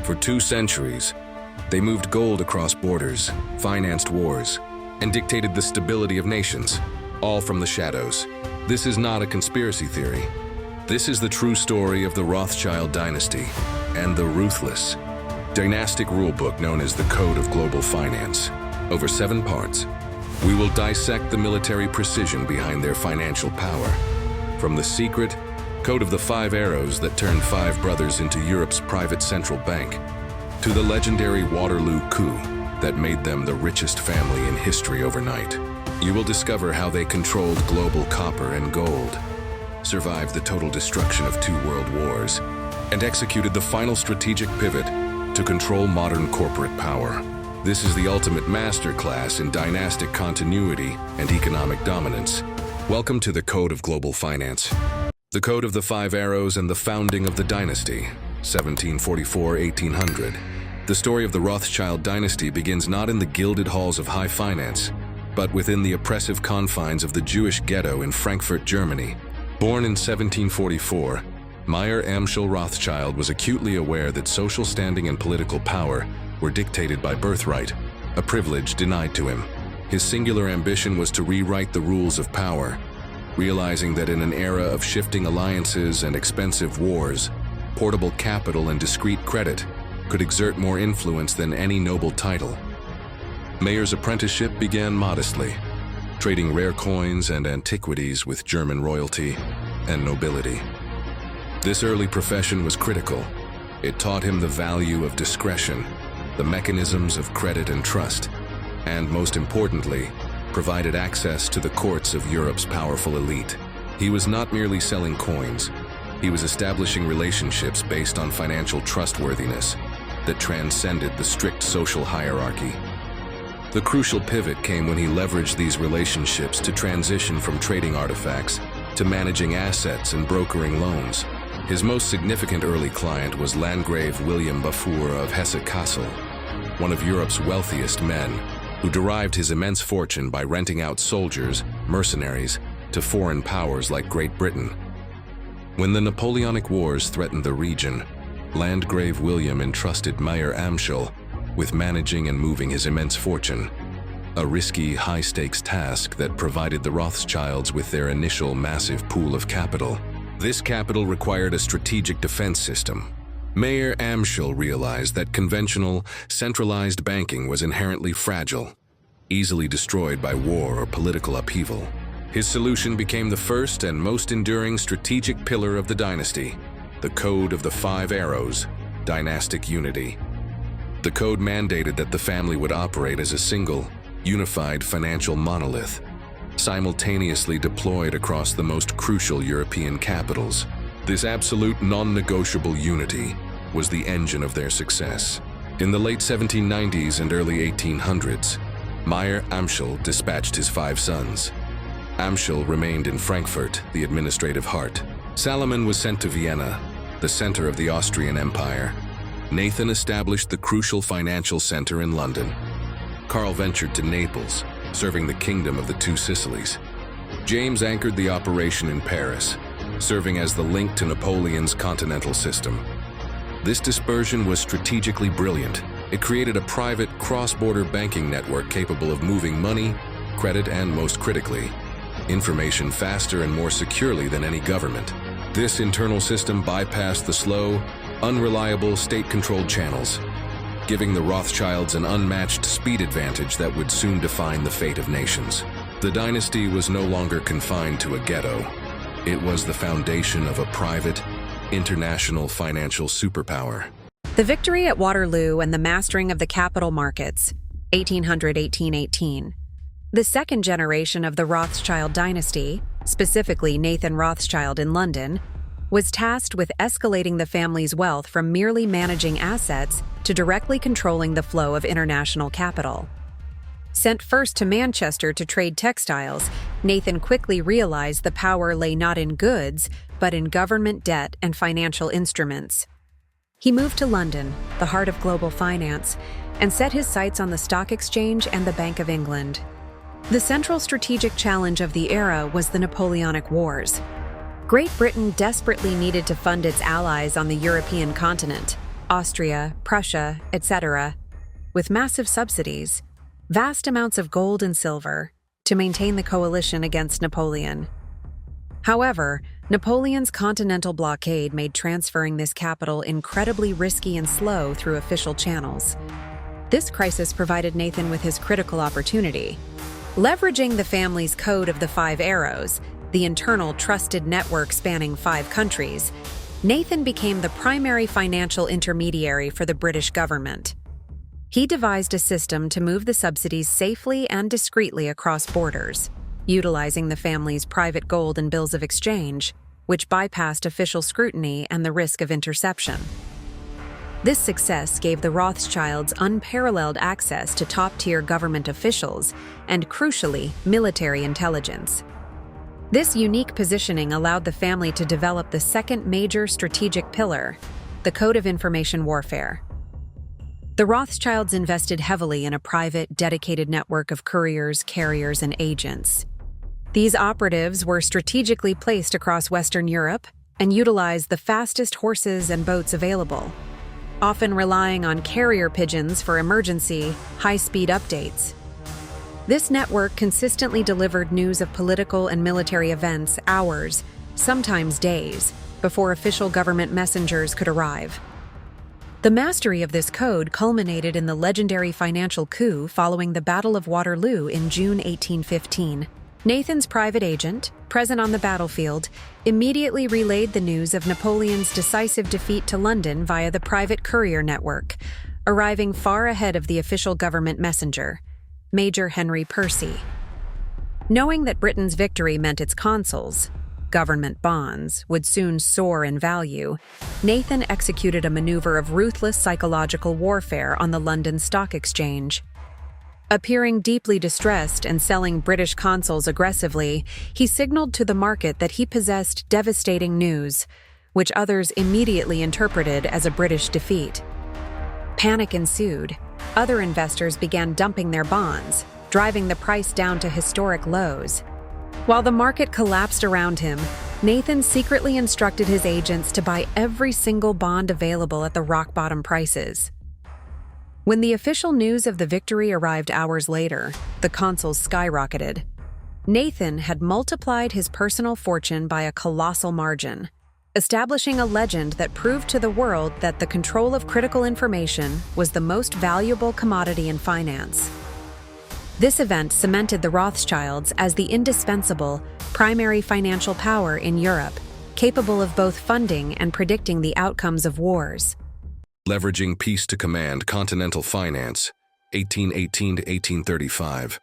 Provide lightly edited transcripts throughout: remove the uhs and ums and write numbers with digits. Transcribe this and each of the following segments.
For 2 centuries, they moved gold across borders, financed wars, and dictated the stability of nations, all from the shadows. This is not a conspiracy theory. This is the true story of the Rothschild dynasty and the ruthless, dynastic rulebook known as the Code of Global Finance. Over 7 parts, we will dissect the military precision behind their financial power, from the secret Code of the 5 Arrows that turned 5 brothers into Europe's private central bank, to the legendary Waterloo Coup that made them the richest family in history overnight. You will discover how they controlled global copper and gold, survived the total destruction of 2 world wars, and executed the final strategic pivot to control modern corporate power. This is the ultimate masterclass in dynastic continuity and economic dominance. Welcome to the Code of Global Finance. The Code of the 5 Arrows and the founding of the dynasty, 1744-1800. The story of the Rothschild dynasty begins not in the gilded halls of high finance, but within the oppressive confines of the Jewish ghetto in Frankfurt, Germany. Born in 1744, Mayer Amschel Rothschild was acutely aware that social standing and political power were dictated by birthright, a privilege denied to him. His singular ambition was to rewrite the rules of power, realizing that in an era of shifting alliances and expensive wars, portable capital and discreet credit could exert more influence than any noble title. Mayer's apprenticeship began modestly, trading rare coins and antiquities with German royalty and nobility. This early profession was critical. It taught him the value of discretion, the mechanisms of credit and trust, and most importantly, provided access to the courts of Europe's powerful elite. He was not merely selling coins. He was establishing relationships based on financial trustworthiness that transcended the strict social hierarchy. The crucial pivot came when he leveraged these relationships to transition from trading artifacts to managing assets and brokering loans. His most significant early client was Landgrave William Beaufort of Hesse-Kassel, one of Europe's wealthiest men, who derived his immense fortune by renting out soldiers, mercenaries, to foreign powers like Great Britain. When the Napoleonic Wars threatened the region, Landgrave William entrusted Mayer Amschel with managing and moving his immense fortune, a risky, high-stakes task that provided the Rothschilds with their initial massive pool of capital. This capital required a strategic defense system. Mayer Amschel realized that conventional, centralized banking was inherently fragile, easily destroyed by war or political upheaval. His solution became the first and most enduring strategic pillar of the dynasty, the Code of the 5 Arrows, dynastic unity. The code mandated that the family would operate as a single, unified financial monolith, simultaneously deployed across the most crucial European capitals. This absolute non-negotiable unity was the engine of their success. In the late 1790s and early 1800s, Mayer Amschel dispatched his 5 sons. Amschel remained in Frankfurt, the administrative heart. Salomon was sent to Vienna, the center of the Austrian Empire. Nathan established the crucial financial center in London. Karl ventured to Naples, serving the Kingdom of the Two Sicilies. James anchored the operation in Paris, serving as the link to Napoleon's Continental system. This dispersion was strategically brilliant. It created a private, cross-border banking network capable of moving money, credit, and most critically, information faster and more securely than any government. This internal system bypassed the slow, unreliable state-controlled channels, giving the Rothschilds an unmatched speed advantage that would soon define the fate of nations. The dynasty was no longer confined to a ghetto. It was the foundation of a private, international financial superpower. The victory at Waterloo and the mastering of the capital markets, 1800-1818. The second generation of the Rothschild dynasty, specifically Nathan Rothschild in London, was tasked with escalating the family's wealth from merely managing assets to directly controlling the flow of international capital. Sent first to Manchester to trade textiles, Nathan quickly realized the power lay not in goods, but in government debt and financial instruments. He moved to London, the heart of global finance, and set his sights on the stock exchange and the Bank of England. The central strategic challenge of the era was the Napoleonic Wars. Great Britain desperately needed to fund its allies on the European continent, Austria, Prussia, etc., with massive subsidies, vast amounts of gold and silver, to maintain the coalition against Napoleon. However, Napoleon's Continental blockade made transferring this capital incredibly risky and slow through official channels. This crisis provided Nathan with his critical opportunity. Leveraging the family's code of the 5 arrows, the internal trusted network spanning 5 countries, Nathan became the primary financial intermediary for the British government. He devised a system to move the subsidies safely and discreetly across borders, utilizing the family's private gold and bills of exchange, which bypassed official scrutiny and the risk of interception. This success gave the Rothschilds unparalleled access to top-tier government officials and, crucially, military intelligence. This unique positioning allowed the family to develop the second major strategic pillar, the Code of Information Warfare. The Rothschilds invested heavily in a private, dedicated network of couriers, carriers, and agents. These operatives were strategically placed across Western Europe and utilized the fastest horses and boats available, often relying on carrier pigeons for emergency, high-speed updates. This network consistently delivered news of political and military events hours, sometimes days, before official government messengers could arrive. The mastery of this code culminated in the legendary financial coup following the Battle of Waterloo in June 1815. Nathan's private agent, present on the battlefield, immediately relayed the news of Napoleon's decisive defeat to London via the private courier network, arriving far ahead of the official government messenger, Major Henry Percy. Knowing that Britain's victory meant its consuls, government bonds, would soon soar in value, Nathan executed a maneuver of ruthless psychological warfare on the London Stock Exchange. Appearing deeply distressed and selling British consuls aggressively, he signaled to the market that he possessed devastating news, which others immediately interpreted as a British defeat. Panic ensued. Other investors began dumping their bonds, driving the price down to historic lows. While the market collapsed around him, Nathan secretly instructed his agents to buy every single bond available at the rock-bottom prices. When the official news of the victory arrived hours later, the consuls skyrocketed. Nathan had multiplied his personal fortune by a colossal margin, establishing a legend that proved to the world that the control of critical information was the most valuable commodity in finance. This event cemented the Rothschilds as the indispensable, primary financial power in Europe, capable of both funding and predicting the outcomes of wars. Leveraging peace to command Continental finance, 1818 to 1835.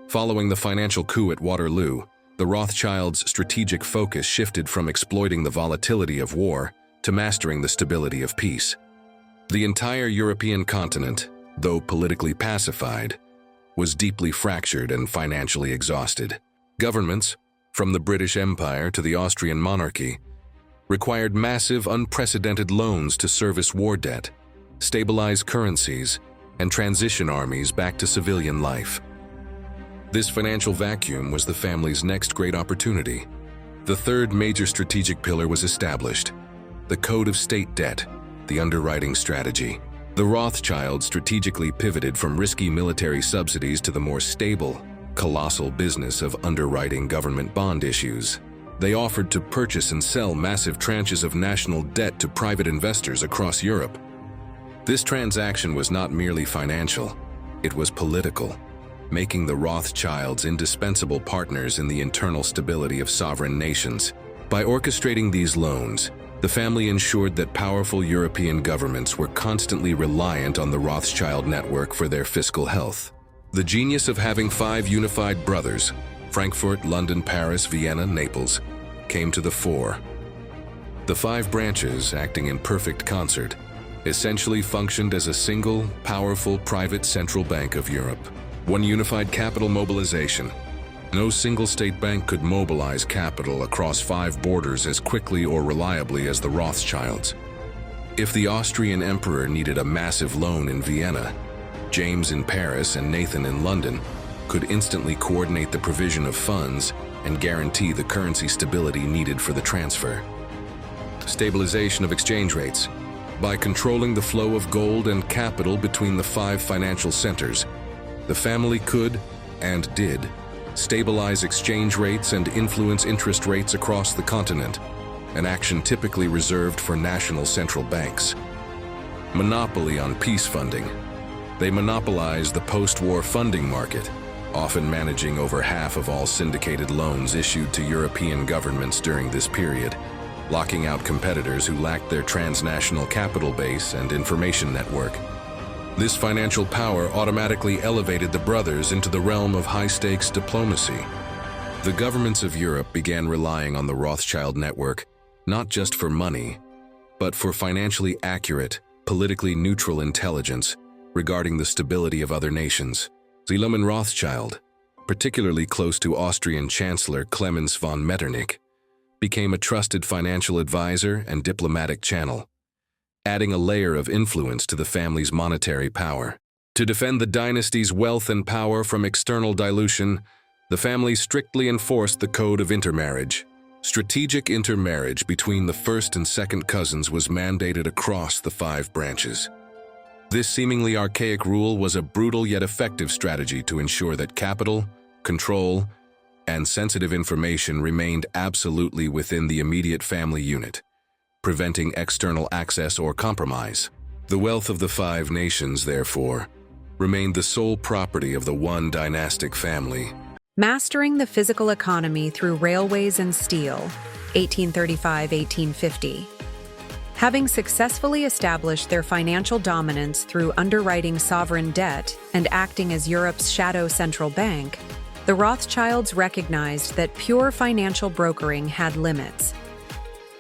Following the financial coup at Waterloo, the Rothschilds' strategic focus shifted from exploiting the volatility of war to mastering the stability of peace. The entire European continent, though politically pacified, was deeply fractured and financially exhausted. Governments, from the British Empire to the Austrian monarchy, required massive, unprecedented loans to service war debt, stabilize currencies, and transition armies back to civilian life. This financial vacuum was the family's next great opportunity. The third major strategic pillar was established: the Code of State Debt, the underwriting strategy. The Rothschilds strategically pivoted from risky military subsidies to the more stable, colossal business of underwriting government bond issues. They offered to purchase and sell massive tranches of national debt to private investors across Europe. This transaction was not merely financial, it was political, making the Rothschilds indispensable partners in the internal stability of sovereign nations. By orchestrating these loans, the family ensured that powerful European governments were constantly reliant on the Rothschild network for their fiscal health. The genius of having 5 unified brothers, Frankfurt, London, Paris, Vienna, Naples, came to the fore. The 5 branches, acting in perfect concert, essentially functioned as a single, powerful private central bank of Europe. One unified capital mobilization. No single state bank could mobilize capital across 5 borders as quickly or reliably as the Rothschilds. If the Austrian emperor needed a massive loan in Vienna, James in Paris and Nathan in London could instantly coordinate the provision of funds and guarantee the currency stability needed for the transfer. Stabilization of exchange rates. By controlling the flow of gold and capital between the 5 financial centers, the family could, and did, stabilize exchange rates and influence interest rates across the continent, an action typically reserved for national central banks. Monopoly on peace funding. They monopolized the post-war funding market, often managing over half of all syndicated loans issued to European governments during this period, locking out competitors who lacked their transnational capital base and information network. This financial power automatically elevated the brothers into the realm of high-stakes diplomacy. The governments of Europe began relying on the Rothschild network, not just for money, but for financially accurate, politically neutral intelligence regarding the stability of other nations. Wilhelm Rothschild, particularly close to Austrian Chancellor Clemens von Metternich, became a trusted financial advisor and diplomatic channel, adding a layer of influence to the family's monetary power. To defend the dynasty's wealth and power from external dilution, the family strictly enforced the code of intermarriage. Strategic intermarriage between the first and second cousins was mandated across the 5 branches. This seemingly archaic rule was a brutal yet effective strategy to ensure that capital, control, and sensitive information remained absolutely within the immediate family unit, preventing external access or compromise. The wealth of the 5 nations, therefore, remained the sole property of the one dynastic family. Mastering the physical economy through railways and steel, 1835-1850. Having successfully established their financial dominance through underwriting sovereign debt and acting as Europe's shadow central bank, the Rothschilds recognized that pure financial brokering had limits.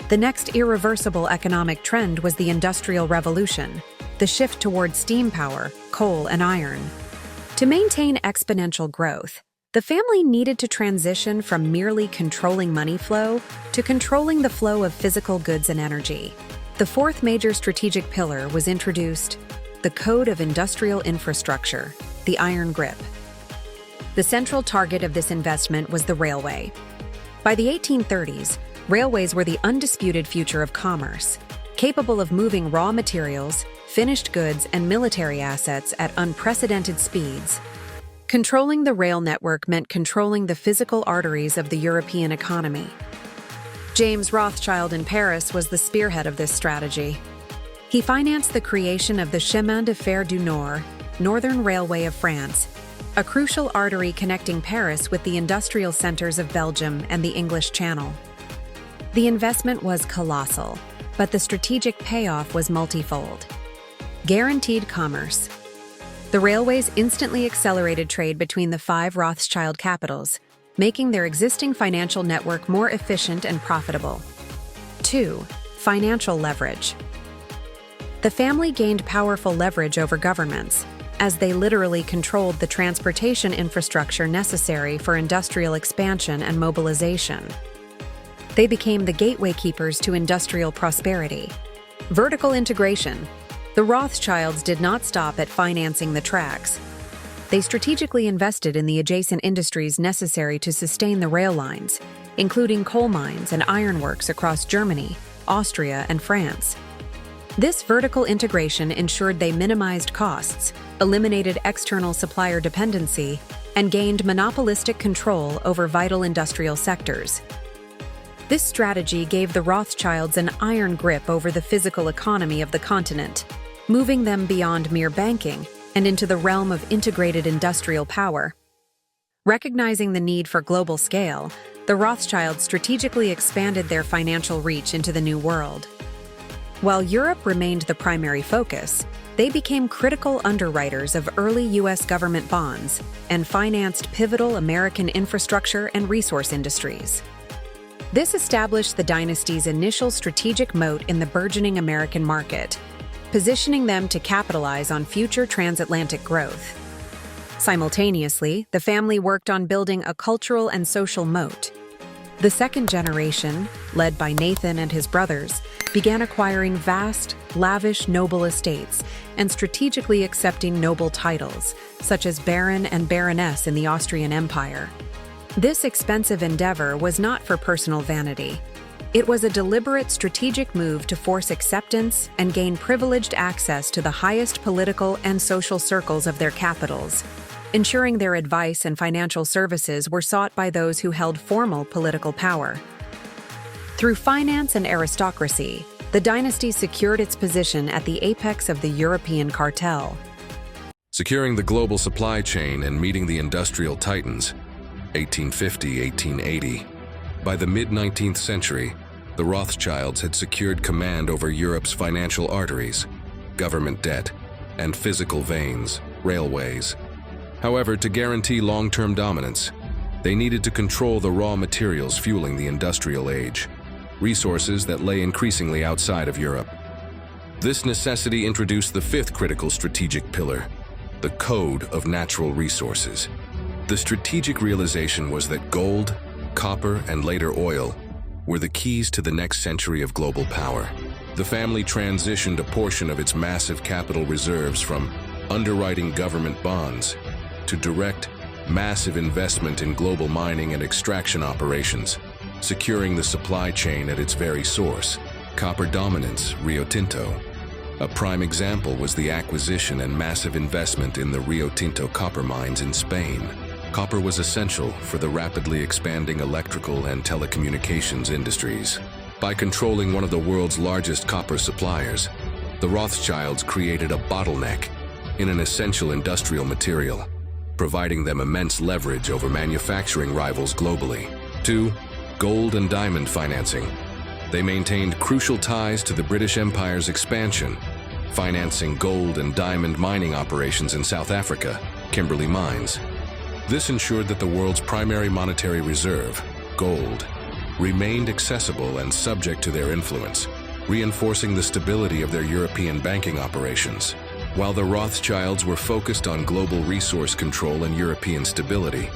The next irreversible economic trend was the Industrial Revolution, the shift toward steam power, coal, and iron. To maintain exponential growth, the family needed to transition from merely controlling money flow to controlling the flow of physical goods and energy. The 4th major strategic pillar was introduced, the Code of Industrial Infrastructure, the Iron Grip. The central target of this investment was the railway. By the 1830s, railways were the undisputed future of commerce, capable of moving raw materials, finished goods, and military assets at unprecedented speeds. Controlling the rail network meant controlling the physical arteries of the European economy. James Rothschild in Paris was the spearhead of this strategy. He financed the creation of the Chemin de Fer du Nord, Northern Railway of France, a crucial artery connecting Paris with the industrial centers of Belgium and the English Channel. The investment was colossal, but the strategic payoff was multifold. Guaranteed commerce. The railways instantly accelerated trade between the 5 Rothschild capitals, making their existing financial network more efficient and profitable. 2. Financial leverage. The family gained powerful leverage over governments, as they literally controlled the transportation infrastructure necessary for industrial expansion and mobilization. They became the gateway keepers to industrial prosperity. Vertical integration. The Rothschilds did not stop at financing the tracks. They strategically invested in the adjacent industries necessary to sustain the rail lines, including coal mines and ironworks across Germany, Austria, and France. This vertical integration ensured they minimized costs, eliminated external supplier dependency, and gained monopolistic control over vital industrial sectors. This strategy gave the Rothschilds an iron grip over the physical economy of the continent, moving them beyond mere banking and into the realm of integrated industrial power. Recognizing the need for global scale, the Rothschilds strategically expanded their financial reach into the New World. While Europe remained the primary focus, they became critical underwriters of early U.S. government bonds and financed pivotal American infrastructure and resource industries. This established the dynasty's initial strategic moat in the burgeoning American market, positioning them to capitalize on future transatlantic growth. Simultaneously, the family worked on building a cultural and social moat. The second generation, led by Nathan and his brothers, began acquiring vast, lavish noble estates and strategically accepting noble titles, such as Baron and Baroness in the Austrian Empire. This expensive endeavor was not for personal vanity. It was a deliberate strategic move to force acceptance and gain privileged access to the highest political and social circles of their capitals, ensuring their advice and financial services were sought by those who held formal political power. Through finance and aristocracy, the dynasty secured its position at the apex of the European cartel. Securing the global supply chain and meeting the industrial titans, 1850-1880. By the mid-19th century, the Rothschilds had secured command over Europe's financial arteries, government debt, and physical veins, railways. However, to guarantee long-term dominance, they needed to control the raw materials fueling the industrial age, resources that lay increasingly outside of Europe. This necessity introduced the fifth critical strategic pillar, the Code of Natural Resources. The strategic realization was that gold, copper, and later oil were the keys to the next century of global power. The family transitioned a portion of its massive capital reserves from underwriting government bonds to direct, massive investment in global mining and extraction operations, securing the supply chain at its very source. Copper dominance, Rio Tinto. A prime example was the acquisition and massive investment in the Rio Tinto copper mines in Spain. Copper was essential for the rapidly expanding electrical and telecommunications industries. By controlling one of the world's largest copper suppliers, the Rothschilds created a bottleneck in an essential industrial material, providing them immense leverage over manufacturing rivals globally. 2. Gold and diamond financing. They maintained crucial ties to the British Empire's expansion, financing gold and diamond mining operations in South Africa, Kimberley Mines. This ensured that the world's primary monetary reserve, gold, remained accessible and subject to their influence, reinforcing the stability of their European banking operations. While the Rothschilds were focused on global resource control and European stability,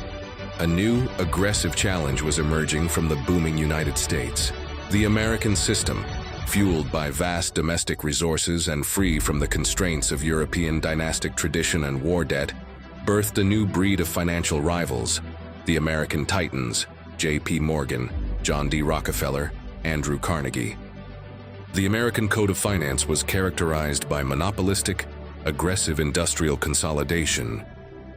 a new, aggressive challenge was emerging from the booming United States. The American system, fueled by vast domestic resources and free from the constraints of European dynastic tradition and war debt, birthed a new breed of financial rivals, the American Titans, J.P. Morgan, John D. Rockefeller, Andrew Carnegie. The American Code of Finance was characterized by monopolistic, aggressive industrial consolidation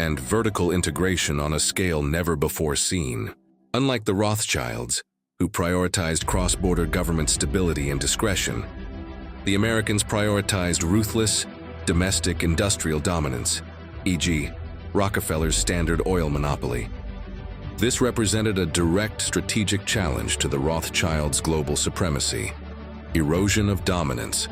and vertical integration on a scale never before seen. Unlike the Rothschilds, who prioritized cross-border government stability and discretion, the Americans prioritized ruthless, domestic industrial dominance, e.g., Rockefeller's Standard Oil monopoly. This represented a direct strategic challenge to the Rothschilds' global supremacy. Erosion of dominance.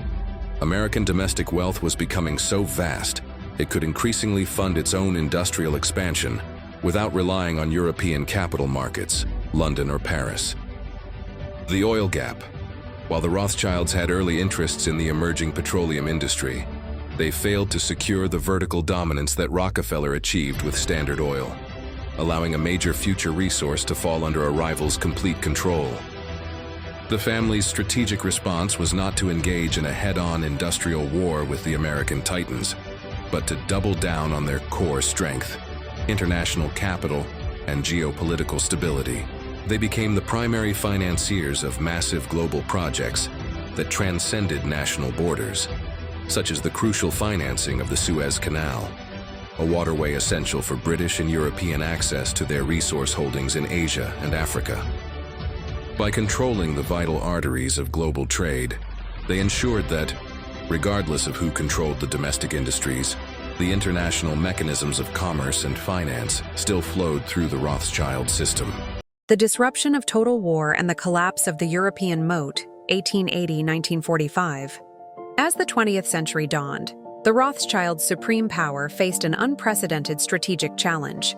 American domestic wealth was becoming so vast, it could increasingly fund its own industrial expansion without relying on European capital markets, London or Paris. The oil gap. While the Rothschilds had early interests in the emerging petroleum industry, they failed to secure the vertical dominance that Rockefeller achieved with Standard Oil, allowing a major future resource to fall under a rival's complete control. The family's strategic response was not to engage in a head-on industrial war with the American Titans, but to double down on their core strength, international capital and geopolitical stability. They became the primary financiers of massive global projects that transcended national borders, such as the crucial financing of the Suez Canal, a waterway essential for British and European access to their resource holdings in Asia and Africa. By controlling the vital arteries of global trade, they ensured that, regardless of who controlled the domestic industries, the international mechanisms of commerce and finance still flowed through the Rothschild system. The disruption of total war and the collapse of the European Moat, 1880-1945. As the 20th century dawned, the Rothschilds' supreme power faced an unprecedented strategic challenge.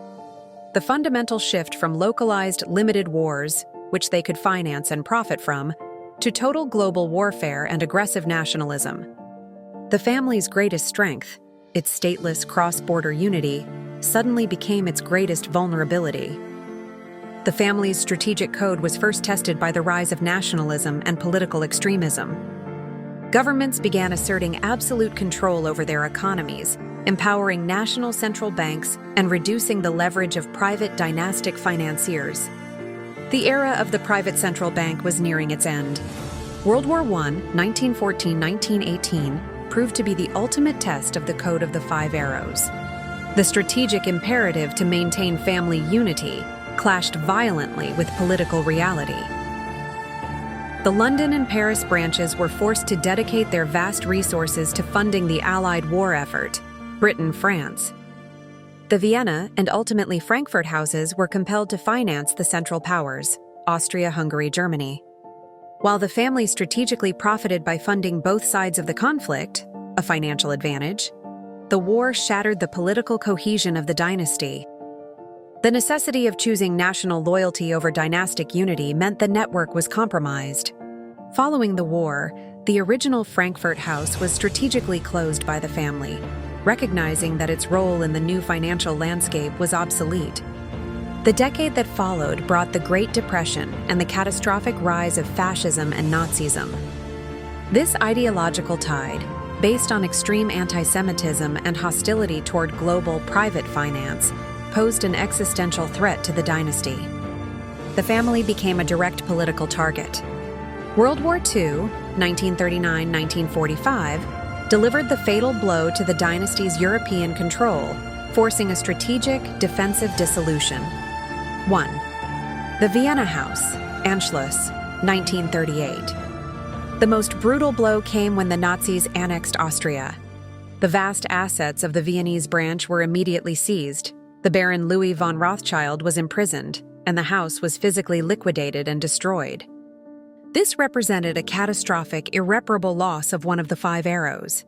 The fundamental shift from localized, limited wars, which they could finance and profit from, to total global warfare and aggressive nationalism. The family's greatest strength, its stateless cross-border unity, suddenly became its greatest vulnerability. The family's strategic code was first tested by the rise of nationalism and political extremism. Governments began asserting absolute control over their economies, empowering national central banks and reducing the leverage of private dynastic financiers. The era of the private central bank was nearing its end. World War I, 1914-1918, proved to be the ultimate test of the Code of the Five Arrows. The strategic imperative to maintain family unity clashed violently with political reality. The London and Paris branches were forced to dedicate their vast resources to funding the Allied war effort, Britain-France. The Vienna and ultimately Frankfurt houses were compelled to finance the Central Powers, Austria-Hungary, Germany. While the family strategically profited by funding both sides of the conflict, a financial advantage, the war shattered the political cohesion of the dynasty. The necessity of choosing national loyalty over dynastic unity meant the network was compromised. Following the war, the original Frankfurt house was strategically closed by the family, recognizing that its role in the new financial landscape was obsolete. The decade that followed brought the Great Depression and the catastrophic rise of fascism and Nazism. This ideological tide, based on extreme anti-Semitism and hostility toward global private finance, posed an existential threat to the dynasty. The family became a direct political target. World War II, 1939-1945, delivered the fatal blow to the dynasty's European control, forcing a strategic, defensive dissolution. 1. The Vienna House, Anschluss, 1938. The most brutal blow came when the Nazis annexed Austria. The vast assets of the Viennese branch were immediately seized. The Baron Louis von Rothschild was imprisoned, and the house was physically liquidated and destroyed. This represented a catastrophic, irreparable loss of one of the five arrows.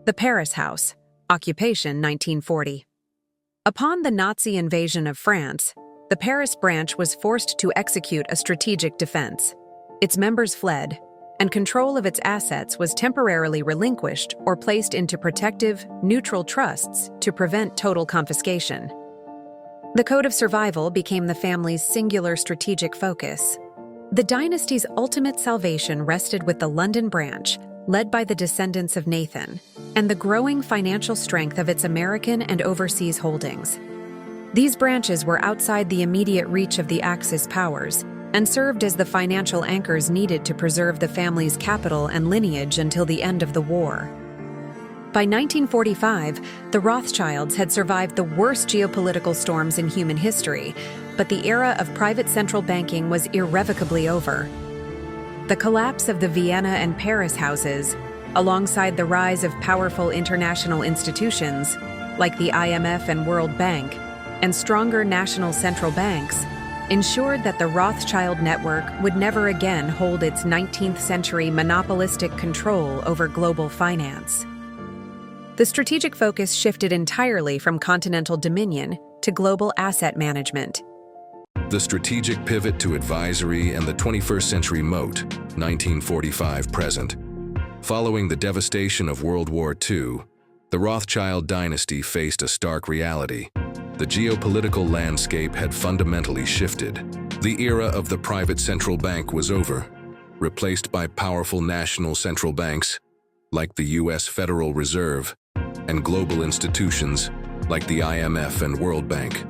The Paris House, occupation 1940. Upon the Nazi invasion of France, the Paris branch was forced to execute a strategic defense. Its members fled, and control of its assets was temporarily relinquished or placed into protective, neutral trusts to prevent total confiscation. The Code of Survival became the family's singular strategic focus. The dynasty's ultimate salvation rested with the London branch, led by the descendants of Nathan, and the growing financial strength of its American and overseas holdings. These branches were outside the immediate reach of the Axis powers, and served as the financial anchors needed to preserve the family's capital and lineage until the end of the war. By 1945, the Rothschilds had survived the worst geopolitical storms in human history, but the era of private central banking was irrevocably over. The collapse of the Vienna and Paris houses, alongside the rise of powerful international institutions, like the IMF and World Bank, and stronger national central banks, ensured that the Rothschild network would never again hold its 19th century monopolistic control over global finance. The strategic focus shifted entirely from continental dominion to global asset management. The strategic pivot to advisory and the 21st century Moat, 1945 present. Following the devastation of World War II, the Rothschild dynasty faced a stark reality. The geopolitical landscape had fundamentally shifted. The era of the private central bank was over, replaced by powerful national central banks, like the U.S. Federal Reserve, and global institutions, like the IMF and World Bank.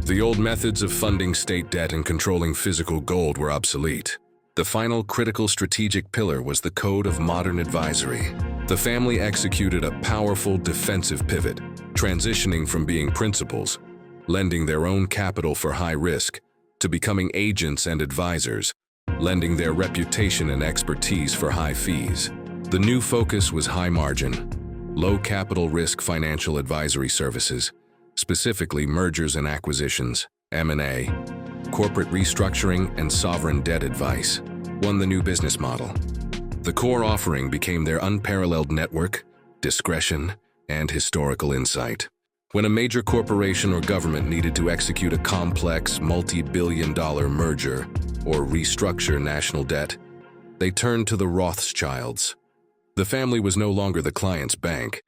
The old methods of funding state debt and controlling physical gold were obsolete. The final critical strategic pillar was the Code of Modern Advisory. The family executed a powerful defensive pivot, transitioning from being principals, lending their own capital for high risk, to becoming agents and advisors, lending their reputation and expertise for high fees. The new focus was high margin, low capital risk financial advisory services, specifically mergers and acquisitions, M&A, corporate restructuring, and sovereign debt advice, won the new business model. The core offering became their unparalleled network, discretion, and historical insight. When a major corporation or government needed to execute a complex, multi-billion-dollar merger or restructure national debt, they turned to the Rothschilds. The family was no longer the client's bank,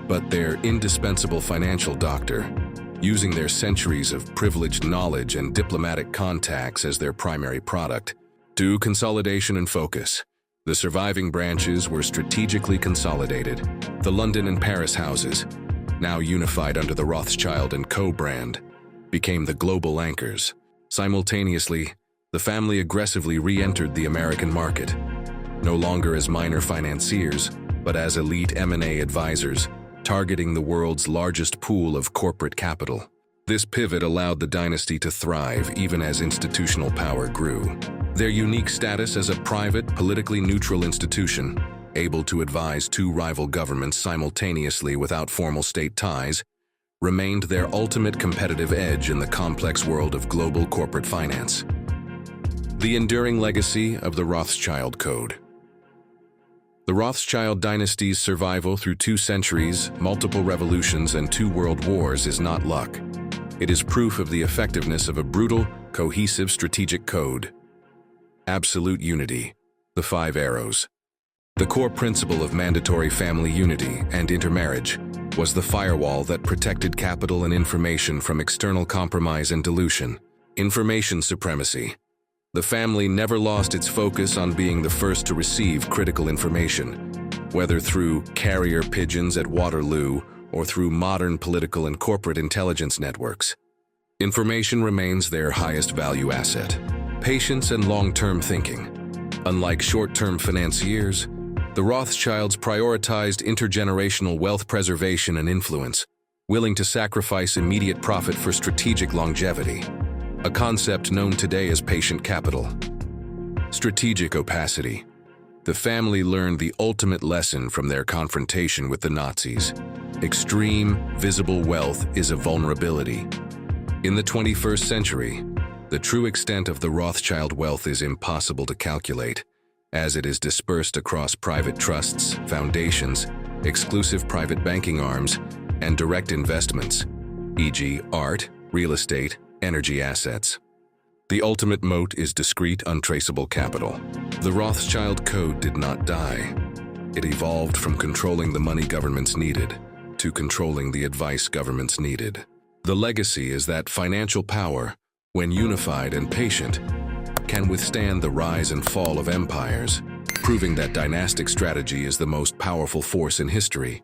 but their indispensable financial doctor, using their centuries of privileged knowledge and diplomatic contacts as their primary product. To consolidation and focus. The surviving branches were strategically consolidated. The London and Paris houses, now unified under the Rothschild & Co. brand, became the global anchors. Simultaneously, the family aggressively re-entered the American market, no longer as minor financiers, but as elite M&A advisors, targeting the world's largest pool of corporate capital. This pivot allowed the dynasty to thrive even as institutional power grew. Their unique status as a private, politically neutral institution, able to advise two rival governments simultaneously without formal state ties, remained their ultimate competitive edge in the complex world of global corporate finance. The enduring legacy of the Rothschild Code. The Rothschild dynasty's survival through 2 centuries, multiple revolutions, and 2 world wars is not luck. It is proof of the effectiveness of a brutal, cohesive strategic code. Absolute unity, the 5 arrows. The core principle of mandatory family unity and intermarriage was the firewall that protected capital and information from external compromise and dilution. Information supremacy. The family never lost its focus on being the first to receive critical information, whether through carrier pigeons at Waterloo or through modern political and corporate intelligence networks. Information remains their highest value asset. Patience and long-term thinking. Unlike short-term financiers, the Rothschilds prioritized intergenerational wealth preservation and influence, willing to sacrifice immediate profit for strategic longevity, a concept known today as patient capital. Strategic opacity. The family learned the ultimate lesson from their confrontation with the Nazis. Extreme, visible wealth is a vulnerability. In the 21st century, the true extent of the Rothschild wealth is impossible to calculate, as it is dispersed across private trusts, foundations, exclusive private banking arms, and direct investments, e.g. art, real estate, energy assets. The ultimate moat is discrete, untraceable capital. The Rothschild Code did not die. It evolved from controlling the money governments needed to controlling the advice governments needed. The legacy is that financial power, when unified and patient, can withstand the rise and fall of empires, proving that dynastic strategy is the most powerful force in history.